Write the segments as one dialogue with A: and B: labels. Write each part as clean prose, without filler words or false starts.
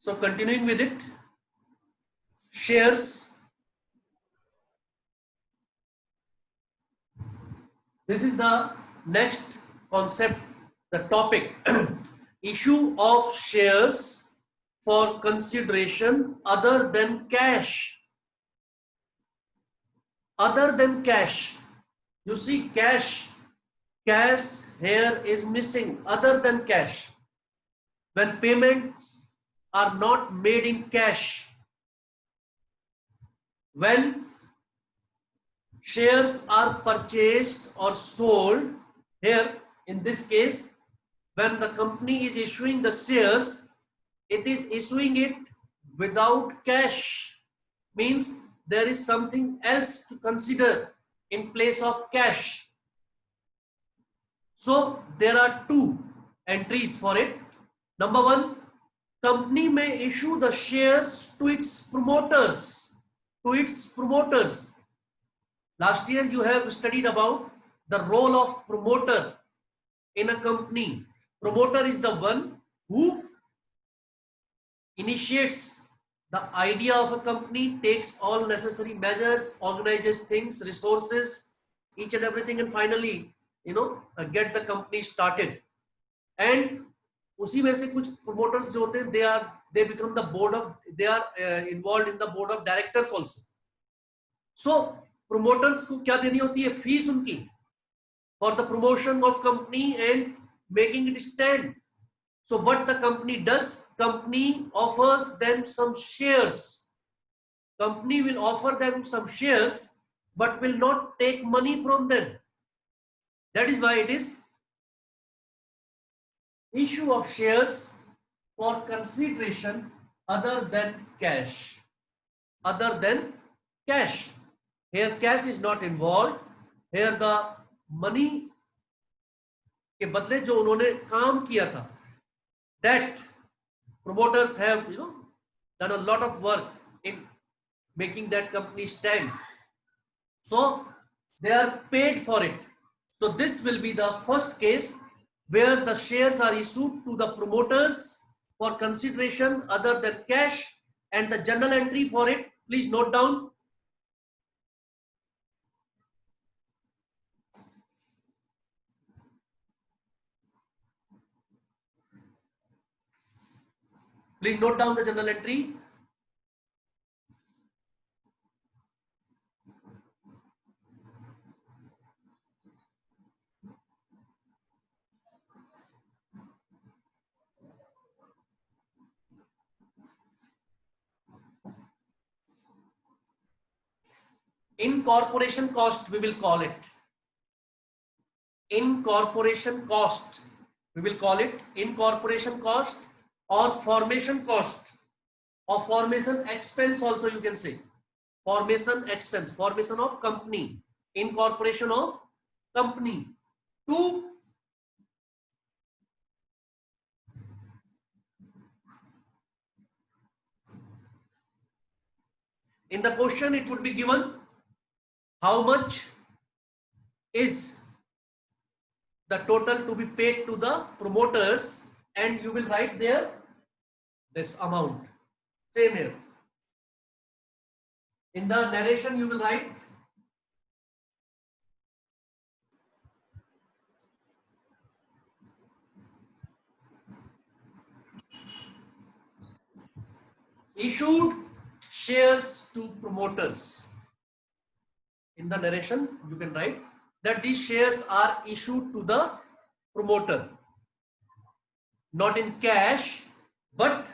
A: So continuing with it, shares. This is the next concept, the topic. Issue of shares for consideration other than cash. Other than cash. You see cash. Cash here is missing. Other than cash. When payments are not made in cash. When shares are purchased or sold, here in this case, when the company is issuing the shares, it is issuing it without cash. Means there is something else to consider in place of cash. So there are two entries for it. Number one, company may issue the shares to its promoters. To its promoters. Last year you have studied about the role of promoter in a company. Promoter is the one who initiates the idea of a company, takes all necessary measures, organizes things, resources, each and everything, and finally, get the company started. And उसी में से कुछ promoters जो होते हैं, they become the board of, they are involved in the board of directors also. So promoters को क्या देनी होती है? फीस उनकी for the promotion of company and making it stand. So what the company does? Company offers them some shares. Company will offer them some shares, but will not take money from them. That is why it is issue of shares for consideration other than cash. Other than cash. Here cash is not involved. Here the money के बदले जो उन्होंने काम किया था, that promoters have done a lot of work in making that company stand, so they are paid for it. So this will be the first case where the shares are issued to the promoters for consideration other than cash, and the journal entry for it, please note down. Please note down the journal entry. Incorporation cost, we will call it. Incorporation cost, we will call it incorporation cost, or formation cost, or formation expense also you can say. Formation expense, formation of company, incorporation of company. Two, in the question it would be given how much is the total to be paid to the promoters, and you will write there this amount. Same here. In the narration you will write issued shares to promoters. In the narration you can write that these shares are issued to the promoter, not in cash, but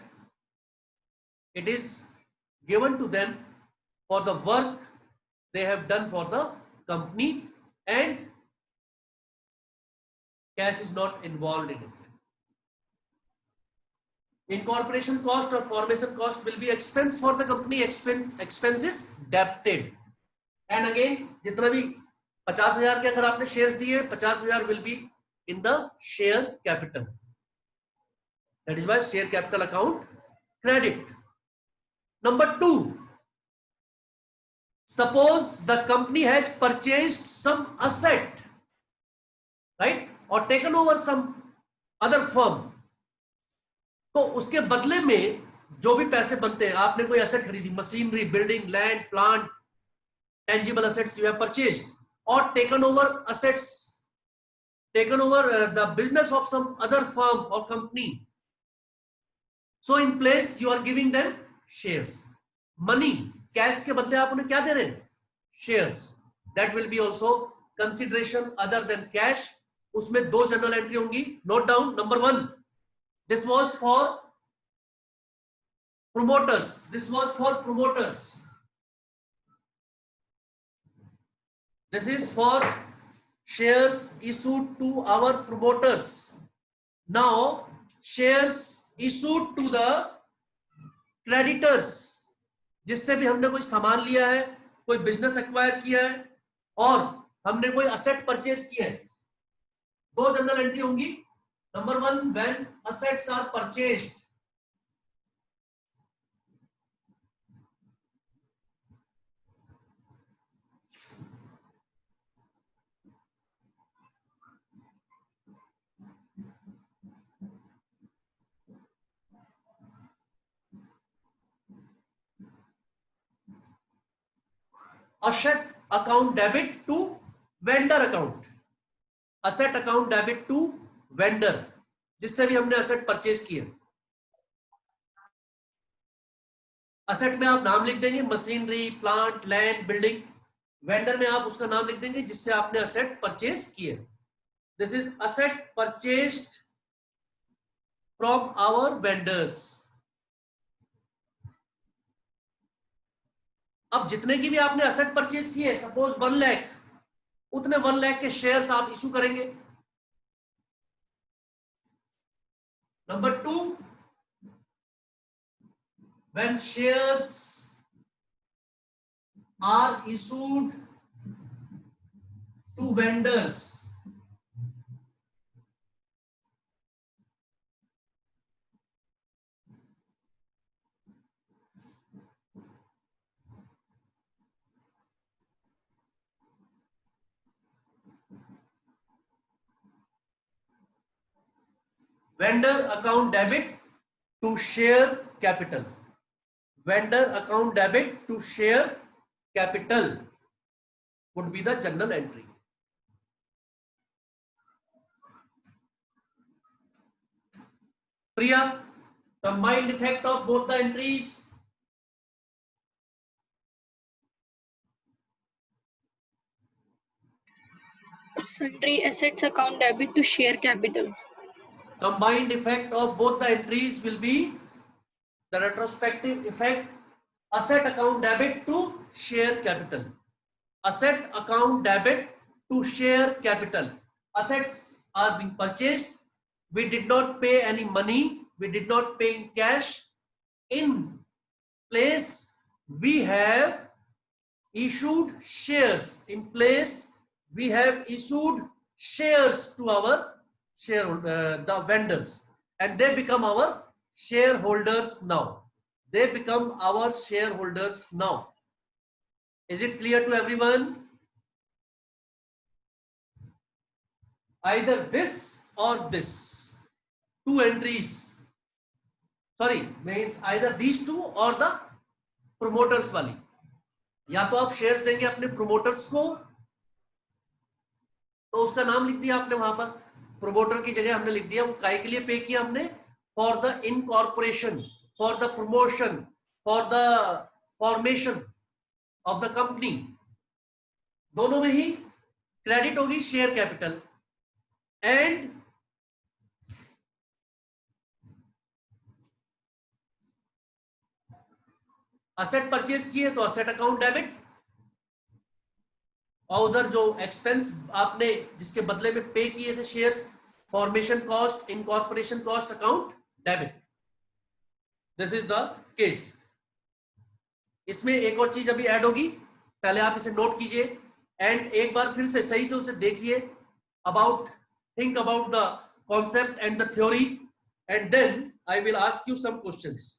A: it is given to them for the work they have done for the company, and cash is not involved in it. Incorporation cost or formation cost will be expense for the company. Expense is debited. And again, जितना भी 50,000 के अगर आपने shares दिए, 50,000 will be in the share capital. That is why share capital account credit. Number two, suppose the company has purchased some asset, right, or taken over some other firm. तो उसके बदले में जो भी पैसे बनते हैं, आपने कोई एसेट खरीदी, machinery, building, land, plant, tangible assets you have purchased or taken over assets, taken over the business of some other firm or company. So in place you are giving them shares, money, cash के बदले आप उन्हें क्या दे रहे हैं? Shares. That will be also consideration other than cash. उसमें दो journal entry होंगी. Note down. Number 1, this was for promoters. This was for promoters. This is for shares issued to our promoters. Now shares issued to the creditors, जिससे भी हमने कोई सामान लिया है, कोई बिजनेस एक्वायर किया है और हमने कोई असेट परचेज किया है. दो जनरल एंट्री होंगी. Number 1, when assets are purchased, asset account debit to vendor account. asset account debit to vendor, जिससे भी हमने असेट परचेज किया. असेट में आप नाम लिख देंगे, machinery, plant, land, building. Vendor में आप उसका नाम लिख देंगे जिससे आपने असेट परचेज किए. This is asset purchased from our vendors. अब जितने की भी आपने असेट परचेज किए, सपोज 1 लाख, उतने 1 लाख के शेयर्स आप इशू करेंगे. Number 2, when shares are issued to vendors, vendor account debit to share capital. Vendor account debit to share capital would be the journal entry. Priya, combined effect of both the entries.
B: Sundry assets account debit to share capital.
A: Combined effect of both the entries will be the retrospective effect. Asset account debit to share capital. Asset account debit to share capital. Assets are being purchased. We did not pay any money. We did not pay in cash. In place, we have issued shares. In place, we have issued shares to our the vendors, and they become our shareholders now. They become our shareholders now. Is it clear to everyone? Either this or this. Two entries. Sorry, means either these two or the promoters वाली. या तो आप shares देंगे अपने promoters को, तो उसका नाम लिख दिया आपने वहां पर. प्रोमोटर की जगह हमने लिख दिया वो काय के लिए पे किया हमने, for the incorporation, for the promotion, for the formation of the company. दोनों में ही क्रेडिट होगी share capital. And asset purchase किए तो असेट अकाउंट डेबिट, और उधर जो एक्सपेंस आपने जिसके बदले में पे किए थे shares, formation cost, incorporation cost, account debit. This is the case. इसमें एक और चीज अभी ऐड होगी, पहले आप इसे नोट कीजिए एंड एक बार फिर से सही से उसे देखिए. About think about the concept and the theory, and then I will ask you some questions.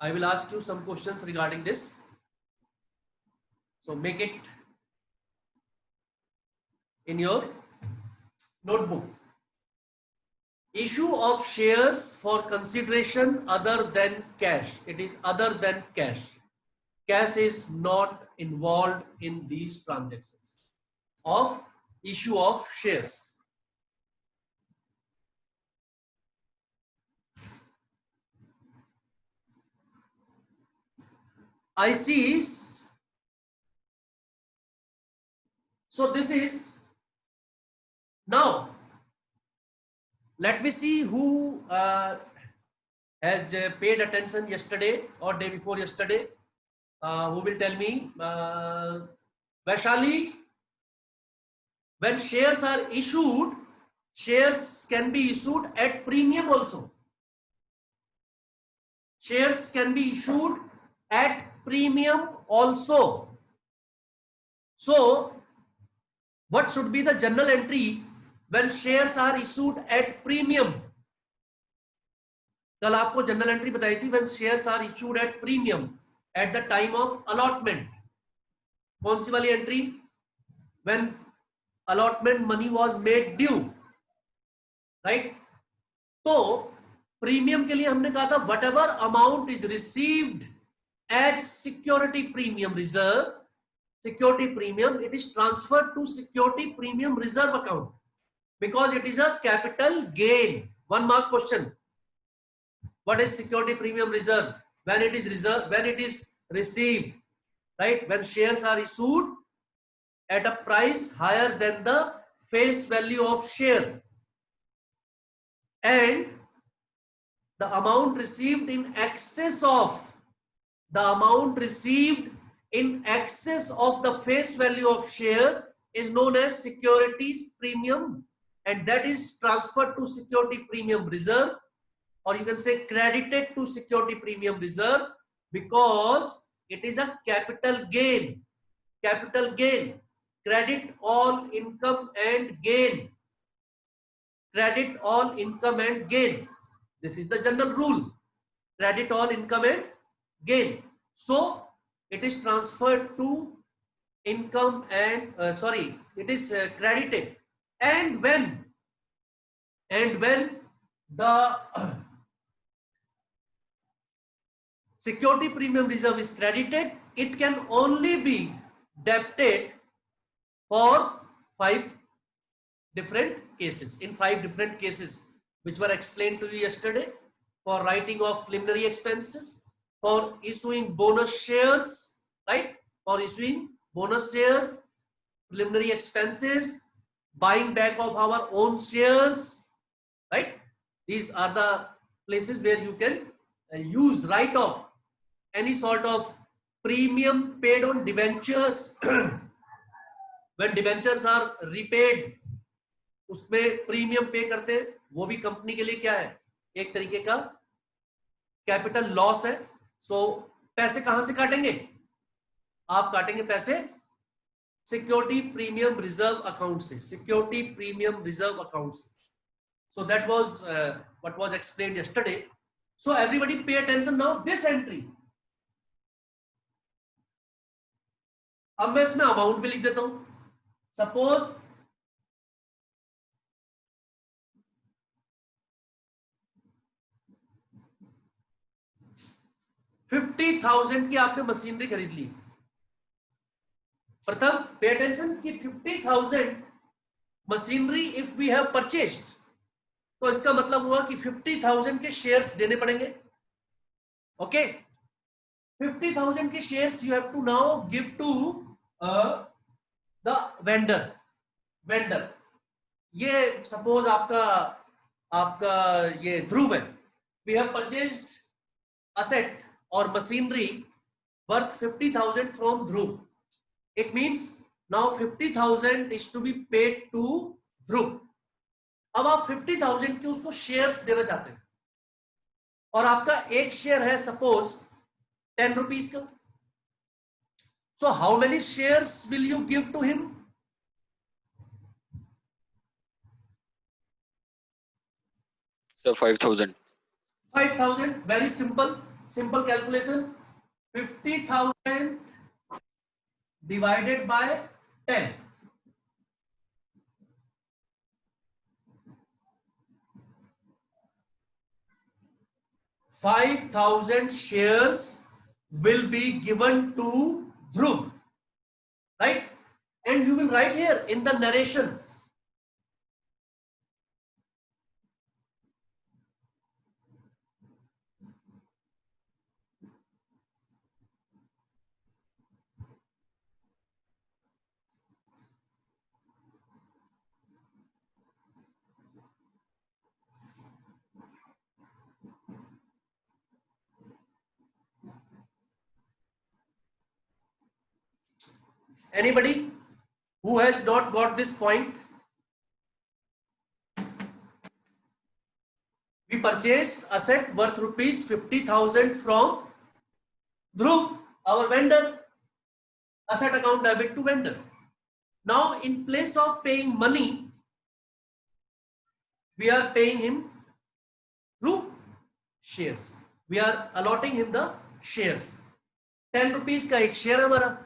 A: I will ask you some questions regarding this. So make it in your notebook. Issue of shares for consideration other than cash. It is other than cash. Cash is not involved in these transactions of issue of shares. ICs. So this is now. Let me see who has paid attention yesterday or day before yesterday. Who will tell me? Vaishali, when shares are issued, shares can be issued at premium also. Shares can be issued at premium also. So, what should be the journal entry when shares are issued at premium? कल आपको general entry बताई थी when shares are issued at premium at the time of allotment. कौन सी वाली entry? When allotment money was made due, right? तो premium के लिए हमने कहा था whatever amount is received as security premium reserve, security premium, it is transferred to security premium reserve account because it is a capital gain. 1 mark question. What is security premium reserve? When it is reserved, when it is received, right? When shares are issued at a price higher than the face value of share, and the amount received in excess of the face value of share is known as securities premium, and that is transferred to security premium reserve, or you can say credited to security premium reserve, because it is a capital gain. Capital gain. Credit all income and gain. Credit all income and gain. This is the general rule. Credit all income and gain. So it is transferred to income and it is credited. And when the security premium reserve is credited, it can only be debited for 5 different cases. In 5 different cases, which were explained to you yesterday: for writing of preliminary expenses, for issuing bonus shares, right? For issuing bonus shares, preliminary expenses, buying back of our own shares, right? These are the places where you can use write off any sort of premium paid on debentures. When debentures are repaid, उसमें premium पे करते हैं, वो भी company के लिए क्या है? एक तरीके का कैपिटल लॉस है. सो पैसे कहां से काटेंगे? आप काटेंगे पैसे सिक्योरिटी प्रीमियम रिजर्व अकाउंट से. सिक्योरिटी प्रीमियम रिजर्व अकाउंट से. So that was what was explained yesterday. So everybody pay attention now. This entry. अब मैं इसमें अमाउंट भी लिख देता हूं. सपोज 50,000 की आपने मशीनरी खरीद ली. प्रथम पे अटेंशन कि 50,000 machinery if we have purchased, तो इसका मतलब हुआ कि 50,000 के शेयर्स देने पड़ेंगे. ओके, 50,000 के shares you have to now give to the vendor. ये सपोज आपका ये ध्रुव है. We have purchased asset or machinery worth 50,000 from Dhruv. It means now 50,000 is to be paid to Dhruv. अब आप 50,000 के उसको शेयर्स देना चाहते हैं और आपका एक शेयर है सपोज 10 रुपीज का. So how many shares will you give to him?
C: So 5,000.
A: 5,000. Very simple calculation. 50,000 divided by 10. 5,000 shares will be given to Dhruv, right? And you will write here in the narration, anybody who has not got this point? We purchased asset worth rupees 50,000 from Dhruv, our vendor. Asset account debit to vendor. Now, in place of paying money, we are paying him through shares. We are allotting him the shares. 10 rupees का एक share हमारा.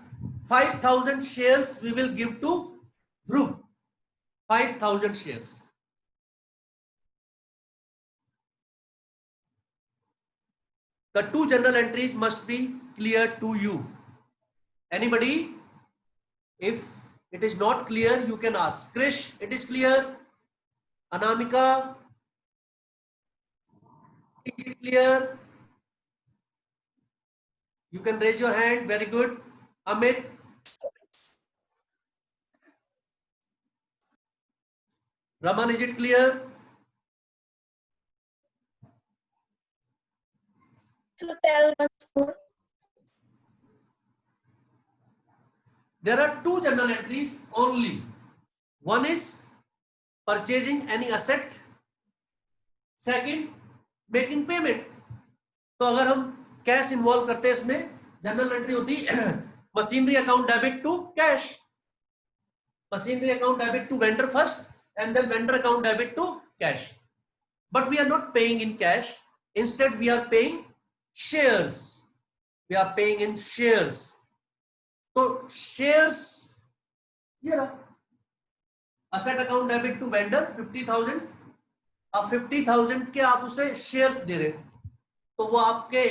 A: 5,000 shares we will give to Dhruv. 5,000 shares. The two journal entries must be clear to you. Anybody? If it is not clear, you can ask. Krish, it is clear? Anamika, is it clear? You can raise your hand. Very good. Amit. Raman, is it clear?
D: So tell us more.
A: There are two journal entries only. One is purchasing any asset. Second, making payment. तो अगर हम cash involve करते हैं इसमें, general entry होती है machinery account debit to cash. Machinery account debit to vendor first and then vendor account debit to cash. But we are not paying in cash. Instead, we are paying shares. We are paying in shares. So shares here, asset account debit to vendor 50,000. अब 50,000 के आप उसे shares दे रहे, तो वो आपके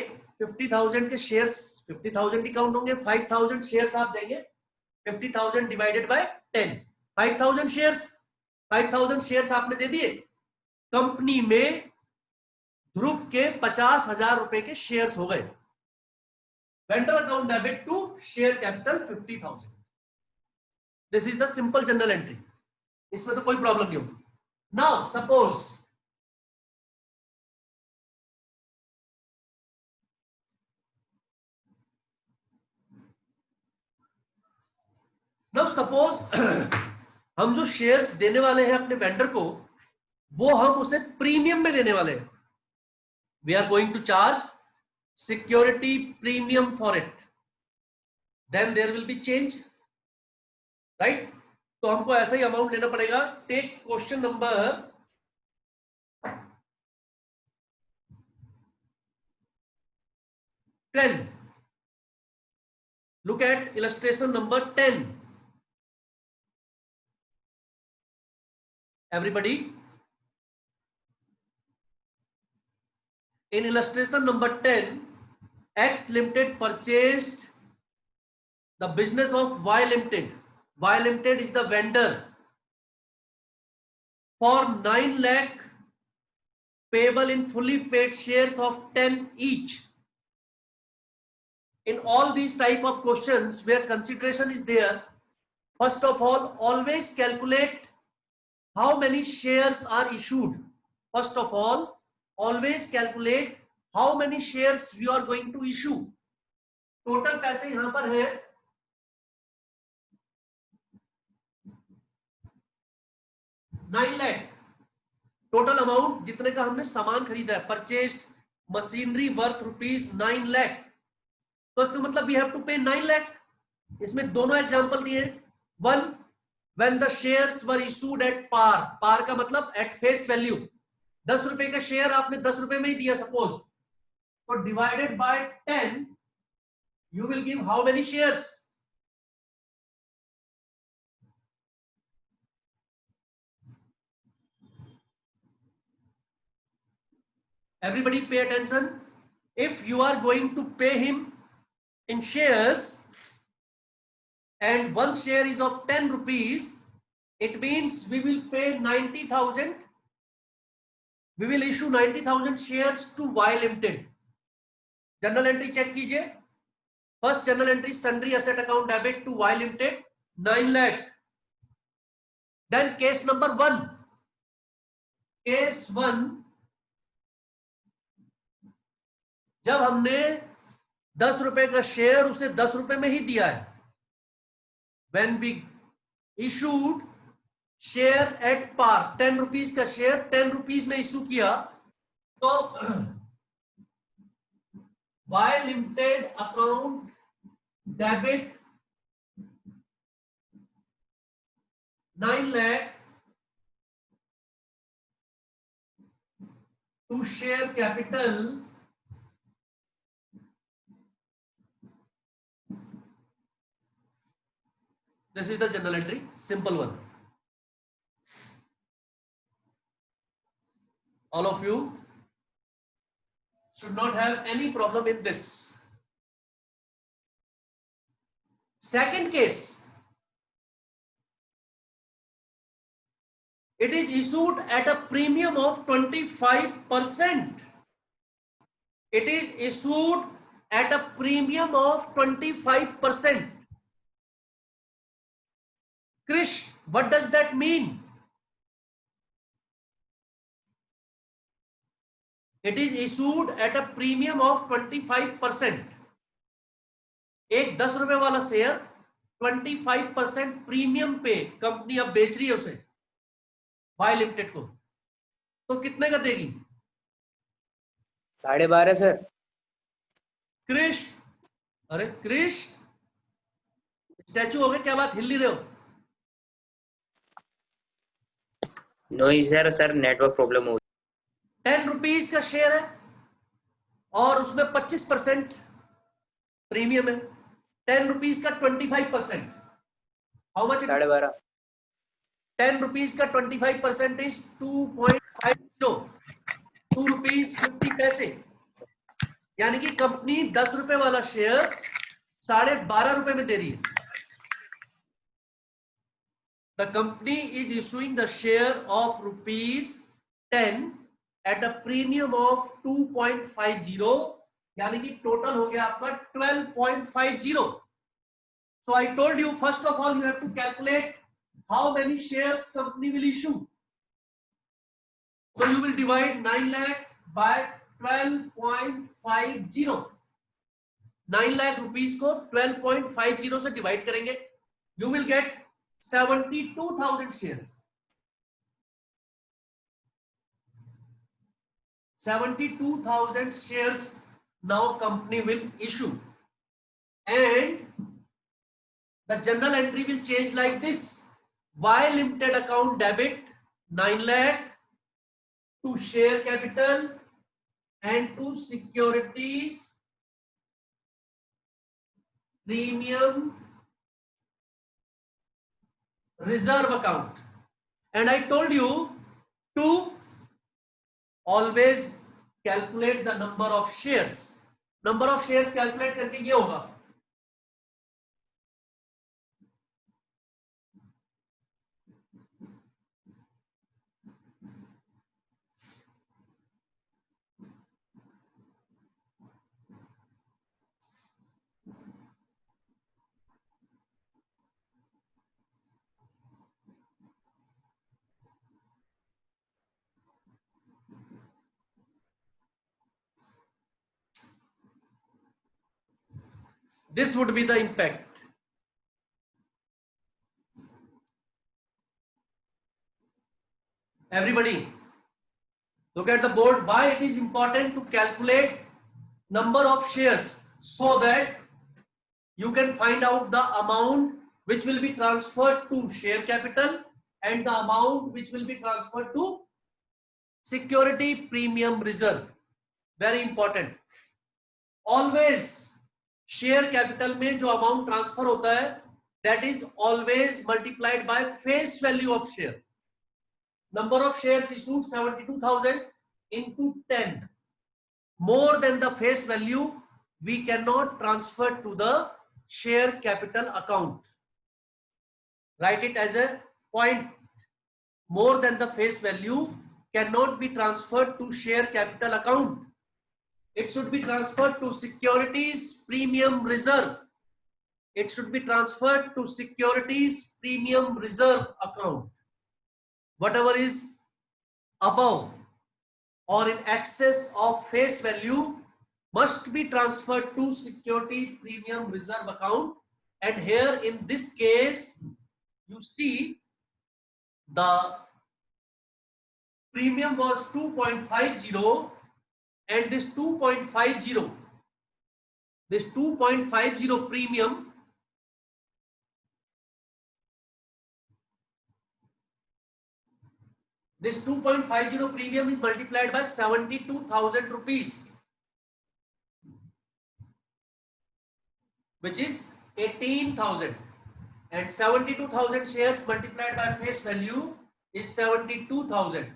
A: 50,000 के shares 50,000 ही count होंगे. 5,000 शेयर्स आप देंगे. 50,000 डिवाइडेड बाय 10. 5,000 शेयर्स, 5,000 शेयर्स आपने दे दिए. कंपनी में ध्रुव के 50,000 रुपए के शेयर्स हो गए. Vendor account debit to share capital 50,000. This is the simple journal entry. इसमें तो कोई प्रॉब्लम नहीं होगी. नाउ सपोज हम जो शेयर्स देने वाले हैं अपने वेंडर को, वो हम उसे प्रीमियम में देने वाले हैं. We are going to charge security premium for it. Then there will be change, right. तो हमको ऐसा ही अमाउंट लेना पड़ेगा. Take question number 10. Look at illustration number 10. Everybody, in illustration number 10, X Limited purchased the business of Y Limited. Y Limited is the vendor for 9 lakh payable in fully paid shares of 10 each. In all these type of questions where consideration is there, first of all, always calculate how many shares are issued. First of all, always calculate how many shares you are going to issue. Total पैसे यहां पर है 9 lakh. Total amount जितने का हमने सामान खरीदा है, purchased machinery worth rupees 9 lakh. तो इसका मतलब वी हैव टू पे 9 लाख. इसमें दोनों एग्जांपल दिए. One, when the shares were issued at par. Par का मतलब एट फेस वैल्यू. 10 रुपए का शेयर आपने 10 रुपए में ही दिया सपोज, तो divided by 10 you will give how many shares? Everybody pay attention. If you are going to pay him in shares and one share is of 10 rupees, it means we will pay 90,000. We will issue 90,000 shares to Y Limited. Journal entry check कीजिए. First journal entry, sundry asset account debit to Y Limited, 9 lakh. Then case number 1. Case 1, जब हमने 10 रुपए का share उसे 10 रुपए में ही दिया है. When we issued share at par, 10 rupees का शेयर 10 rupees में इशू किया, तो Y Limited account debit 9 lakh to share capital this is the journal entry, simple one. All of you should not have any problem in this. Second case, it is issued at a premium of 25%. It is issued at a premium of 25%. Krish, what does that mean? It is issued at a premium of 25%. एक 10 रुपए वाला share 25% premium पे company अब बेच रही है उसे Y limited को, तो कितने का देगी?
E: 12.5 सर.
A: क्रिश, अरे क्रिश, स्टैचू हो गए क्या? बात हिल नहीं रहे हो?
E: नो सर नेटवर्क प्रॉब्लम हो.
A: 10 रुपीज का शेयर है और उसमें 25% प्रीमियम है. 10 रुपीज का 25%, हाउ मच?
E: 12.5.
A: 10 रुपीज का 25% इज 2.50, 2 रुपीज 50 पैसे. यानी कि कंपनी 10 रुपए वाला शेयर 12.5 रुपए में दे रही है. The company is issuing the share of ₹10 at a premium of 2.50, यानी कि टोटल हो गया आपका 12.50. So I told you, first of all you have to calculate how many shares company will issue. So you will divide 9 lakh by 12.50. 9 lakh rupees को 12.50 से divide करेंगे, you will get 72,000 shares. 72,000 shares now company will issue, and the journal entry will change like this: Y Limited account debit 9 lakh to share capital and to securities premium reserve account. And I told you to always calculate the number of shares. Number of shares calculate करके ये होगा, this would be the impact. Everybody look at the board. Why it is important to calculate number of shares, so that you can find out the amount which will be transferred to share capital and the amount which will be transferred to security premium reserve. Very important. Always share capital में जो amount transfer होता है, that is always multiplied by face value of share. Number of shares issued 72,000 into 10. more than the face value, we cannot transfer to the share capital account. Write it as a point. More than the face value cannot be transferred to share capital account. It should be transferred to securities premium reserve. It should be transferred to securities premium reserve account. Whatever is above or in excess of face value must be transferred to security premium reserve account. And here in this case, you see the premium was 2.50, and this 2.50 premium is multiplied by 72,000 rupees, which is 18,000, and 72,000 shares multiplied by face value is 72,000.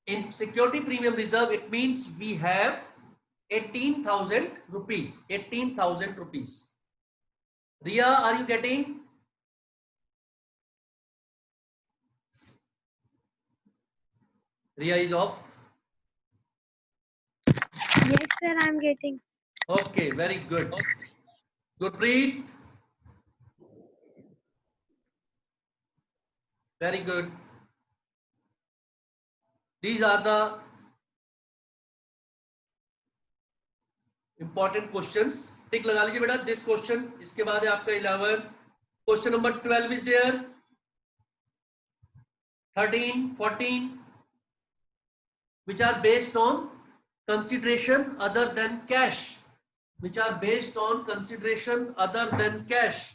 A: In security premium reserve, it means we have 18,000 rupees. 18,000 rupees. Ria, are you getting? Ria is off.
F: Yes, sir, I'm getting.
A: Okay, very good. Gurpreet. Very good. These are the important questions. टिक लगा लीजिए बेटा. This question. इसके बाद है आपका 11. Question number 12 is there. 13, 14, which are based on consideration other than cash. Which are based on consideration other than cash.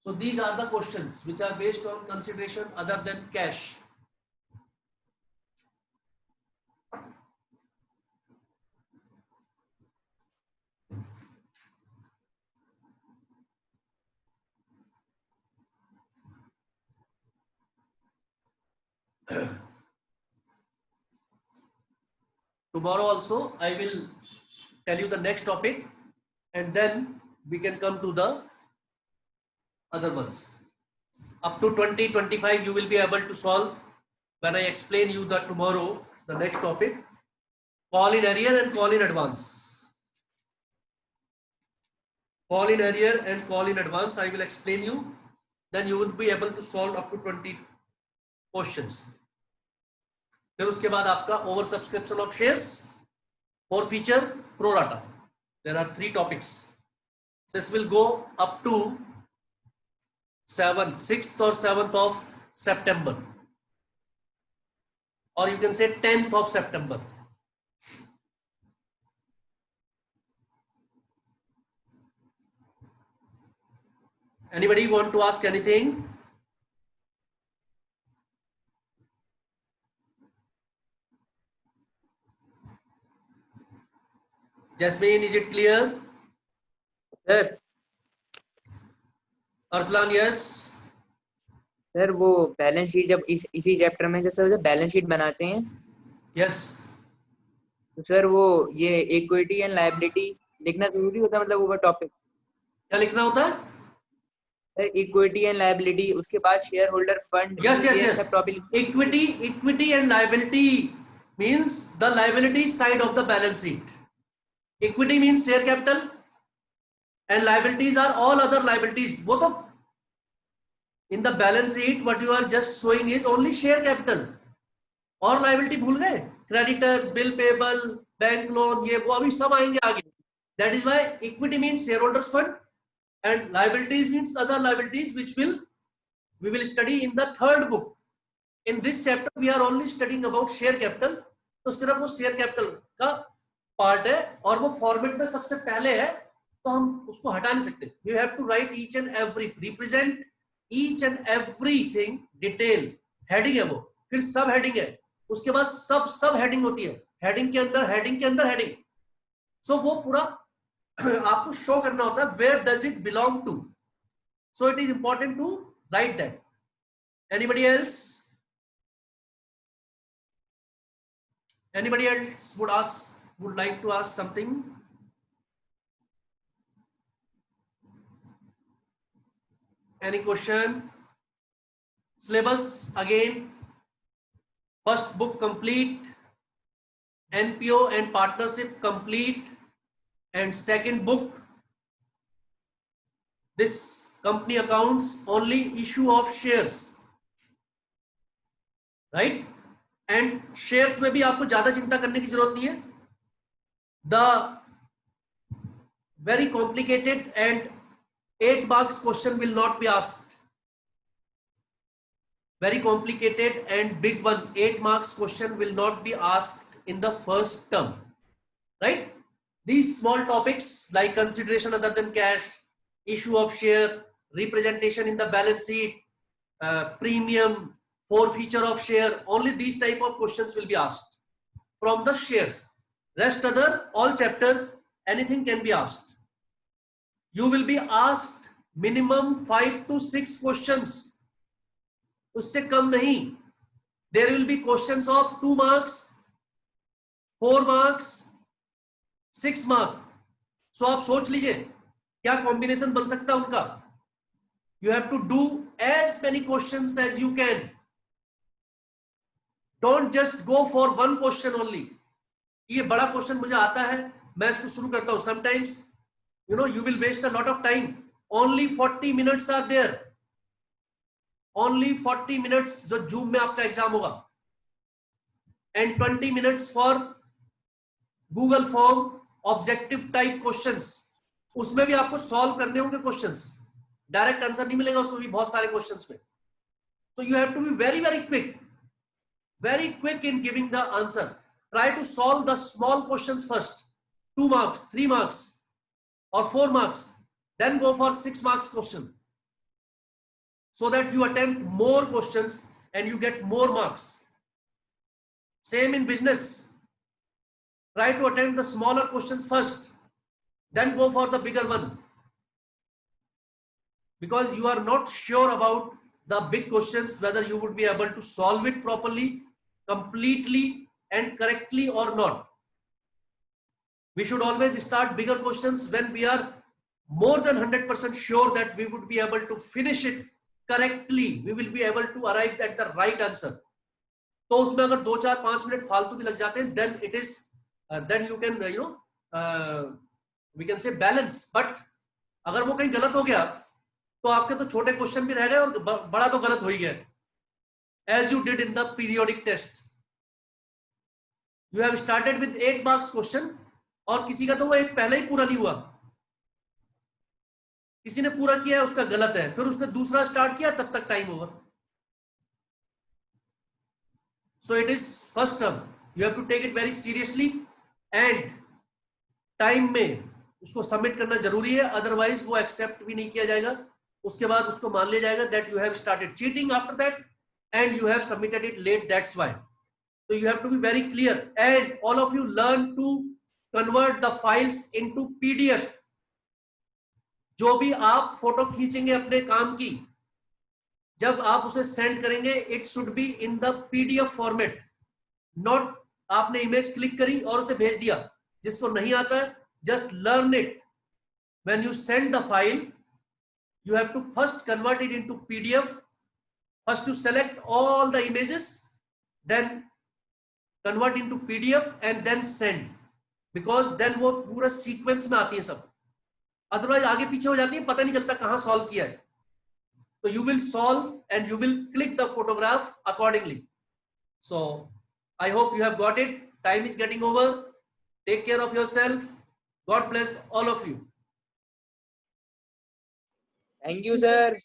A: So these are the questions which are based on consideration other than cash. Tomorrow also I will tell you the next topic, and then we can come to the other ones. Up to 20-25 you will be able to solve when I explain you that tomorrow the next topic. Call in arrear and call in advance. Call in arrear and call in advance I will explain you. Then you will be able to solve up to 20 questions. फिर उसके बाद आपका over subscription of shares और फीचर pro rata. There are 3 topics. This will go up to 6th or 7th of September, or you can say 10th of September. Anybody want to ask anything? Jasmine, is it clear?
G: Sir
A: Arslan, yes.
G: Sir वो balance sheet जब इसी chapter में जब balance sheet बनाते हैं
A: Yes.
G: तो sir वो ये इक्विटी एंड लायबिलिटी लिखना जरूरी होता है, मतलब वो टॉपिक
A: क्या लिखना होता है?
G: सर इक्विटी एंड लायबिलिटी, उसके बाद share holder fund.
A: Yes. Equity and liability means the liability side of the balance sheet. Equity means share capital and liabilities are all other liabilities. Both of in the balance sheet what you are just showing is only share capital. और liability भूल गए? Creditors, bill payable, bank loan, ये वो अभी सब आएंगे आगे. That is why equity means shareholders fund and liabilities means other liabilities which we will study in the 3rd book. In this chapter we are only studying about share capital. तो सिर्फ वो share capital का part है और वो format में सबसे पहले है, तो हम उसको हटा नहीं सकते. You have to write each and every, represent each and everything detail. Heading है वो, फिर सब हेडिंग है, उसके बाद सब हेडिंग होती है, हेडिंग के अंदर हेडिंग. सो वो पूरा आपको शो करना होता है where does it belong to. So it is important to write that. Anybody else? Anybody else would like to ask something? Any question? Syllabus again. First book complete, NPO and partnership complete, and second book, this company accounts, only issue of shares, right? And shares में भी आपको ज्यादा चिंता करने की जरूरत नहीं है. The very complicated and 8 marks question will not be asked. Very complicated and big one, 8 marks question will not be asked in the first term, right? These small topics like consideration other than cash, issue of share, representation in the balance sheet, premium, forfeiture of share, only these type of questions will be asked from the shares. Rest other all chapters, anything can be asked. You will be asked minimum 5 to 6 questions, उससे कम नहीं. There will be questions of 2 marks, 4 marks, 6 marks. So आप सोच लीजिए क्या combination बन सकता है उनका. You have to do as many questions as you can. Don't just go for one question only. ये बड़ा क्वेश्चन मुझे आता है, मैं इसको शुरू करता हूं. Sometimes you will waste a lot of time. Only 40 minutes are there. Only 40 minutes जो जूम में आपका एग्जाम होगा, and 20 minutes for Google form objective type questions. उसमें भी आपको सॉल्व करने होंगे क्वेश्चंस, डायरेक्ट आंसर नहीं मिलेगा उसमें भी बहुत सारे क्वेश्चंस में. So you have to be very quick in giving the answer. Try to solve the small questions first, 2 marks, 3 marks or 4 marks, then go for 6 marks question, so that you attempt more questions and you get more marks. Same in business. Try to attempt the smaller questions first, then go for the bigger one, because you are not sure about the big questions whether you would be able to solve it properly, completely and correctly or not. We should always start bigger questions when we are more than 100% sure that we would be able to finish it correctly. We will be able to arrive at the right answer. तो उसमें अगर 2, 4, 5 minute फालतू भी लग जाते हैं, then it is then you can we can say balance. But अगर वो कहीं गलत हो गया तो आपके तो छोटे क्वेश्चन भी रह गए और बड़ा तो गलत हो ही गया, as you did in the periodic test. You have started with 8 marks question और किसी का तो वो एक पहले ही पूरा नहीं हुआ, किसी ने पूरा किया है उसका गलत है, फिर उसने दूसरा स्टार्ट किया तब तक time over. So it is first term, you have to take it very seriously and time में उसको सबमिट करना जरूरी है, अदरवाइज वो एक्सेप्ट भी नहीं किया जाएगा. उसके बाद उसको मान लिया जाएगा that you have started cheating after that and you have submitted it late, that's why. So you have to be very clear, and all of you learn to convert the files into PDF. जो भी आप photo खींचेंगे अपने काम की, जब आप उसे सेंड करेंगे, it should be in the PDF format, not आपने इमेज क्लिक करी और उसे भेज दिया. जिसको नहीं आता है, just learn it. When you send the file, you have to first convert it into PDF. First you select all the images, then convert into PDF and then send, because then वो पूरा sequence में आती है सब. Otherwise आगे पीछे हो जाती है, पता नहीं चलता कहां सॉल्व किया है. तो you will solve and you will click the photograph accordingly. So I hope you have got it. Time is getting over. Take care of yourself. God bless all of you.
G: Thank you, sir.